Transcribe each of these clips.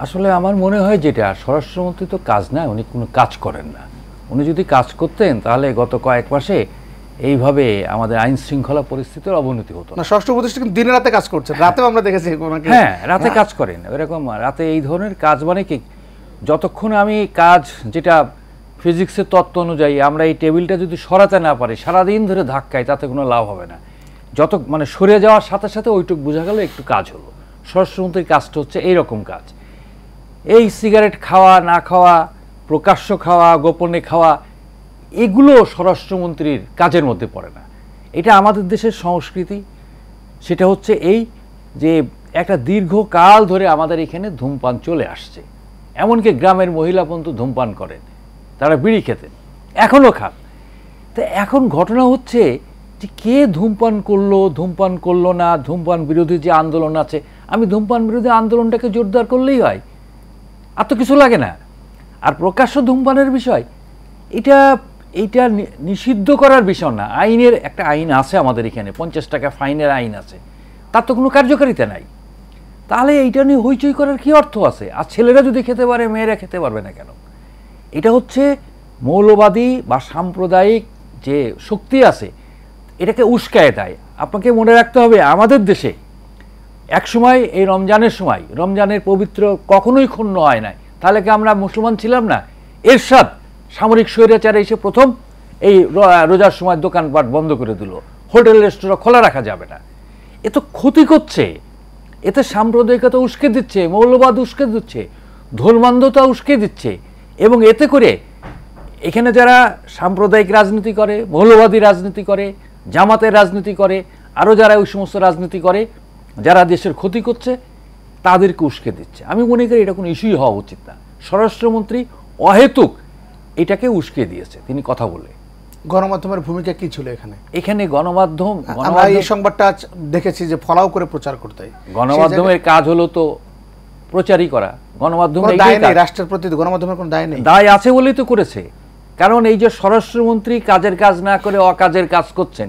আসলে আমার মনে হয় যেটা স্বরাষ্ট্রমন্ত্রী তো কাজ না, উনি কোনো কাজ করেন না। উনি যদি কাজ করতেন তাহলে গত কয়েক মাসে এইভাবে আমাদের আইন শৃঙ্খলা পরিস্থিতির অবনতি হতো না। ষষ্ঠ উপদেষ্টা কিন্তু দিনে রাতে কাজ করছেন, রাতেও আমরা দেখেছি ওনাকে। হ্যাঁ, রাতে কাজ করেন, এরকম রাতে এই ধরনের কাজ মানে কি, যতক্ষণ আমি কাজ যেটা ফিজিক্সের তত্ত্ব অনুযায়ী আমরা এই টেবিলটা যদি সরাতে না পারি সারাদিন ধরে ধাক্কাই, তাতে কোনো লাভ হবে না। যত মানে সরে যাওয়ার সাথে সাথে ওইটুক বোঝা গেল একটু কাজ হলো। স্বরাষ্ট্রমন্ত্রীর কাজটা হচ্ছে এইরকম কাজ। এই সিগারেট খাওয়া না খাওয়া, প্রকাশ্য খাওয়া, গোপনে খাওয়া, এগুলো স্বরাষ্ট্রমন্ত্রীর কাজের মধ্যে পড়ে না। এটা আমাদের দেশের সংস্কৃতি। সেটা হচ্ছে এই যে একটা দীর্ঘকাল ধরে আমাদের এখানে ধূমপান চলে আসছে, এমনকি গ্রামের মহিলা পর্যন্ত ধূমপান করেন, তারা বিড়ি খেতেন, এখনও খান। তো এখন ঘটনা হচ্ছে যে কে ধূমপান করলো না, ধূমপান বিরোধী যে আন্দোলন আছে, আমি ধূমপান বিরোধী আন্দোলনটাকে জোরদার করলেই হয়, আর তো কিছু লাগে না। আর প্রকাশ্য ধূমপানের বিষয়, এটা নিষিদ্ধ করার বিষয় না। আইনের একটা আইন আছে আমাদের এখানে, 50 টাকা ফাইনের আইন আছে, তার তো কোনো কার্যকারিতা নাই। তাহলে এইটা নিয়ে হইচই করার কি অর্থ আছে? আর ছেলেরা যদি খেতে পারে, মেয়েরা খেতে পারবে না কেন? এটা হচ্ছে মৌলবাদী বা সাম্প্রদায়িক যে শক্তি আছে, এটাকে উস্কায় দেয়। আপনাকে মনে রাখতে হবে, আমাদের দেশে একসময় এই রমজানের সময়, রমজানের পবিত্র কখনোই ক্ষুণ্ণ হয় নাই। তাহলে কি আমরা মুসলমান ছিলাম না? এরশাদ সামরিক স্বৈরাচারে এসে প্রথম এই রোজার সময় দোকানপাট বন্ধ করে দিল, হোটেল রেস্টুরেন্ট খোলা রাখা যাবে না। এ তো ক্ষতি করছে, এতে সাম্প্রদায়িকতা উস্কে দিচ্ছে, মৌলবাদ উস্কে দিচ্ছে, ধর্মান্ধতা উস্কে দিচ্ছে। এবং এতে করে এখানে যারা সাম্প্রদায়িক রাজনীতি করে, মৌলবাদী রাজনীতি করে, জামাতের রাজনীতি করে, আরও যারা ওই সমস্ত রাজনীতি করে, যারা দেশের ক্ষতি করছে, তাদেরকে উস্কে দিচ্ছে। আমি মনে করি এটা কোনো ইস্যুই হওয়া উচিত না। স্বরাষ্ট্রমন্ত্রী অহেতুক এটাকে উস্কে দিয়েছে তিনি কথা বলে। গণমাধ্যমের ভূমিকা কি ছিল এখানে? এখানে গণমাধ্যম, আমরা এই সংবাদটা দেখেছি যে ফলাও করে প্রচার করতে হয়। গণমাধ্যমের কাজ হলো তো প্রচারই করা। গণমাধ্যমের দায় নেই, রাষ্ট্রের প্রতি গণমাধ্যমের কোনো দায় নেই। দায় আছে বলেই তো করেছে। কারণ এই যে স্বরাষ্ট্রমন্ত্রী কাজের কাজ না করে অকাজের কাজ করছেন,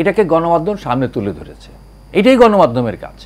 এটাকে গণমাধ্যম সামনে তুলে ধরেছে। এটাই গণমাধ্যমের কাজ।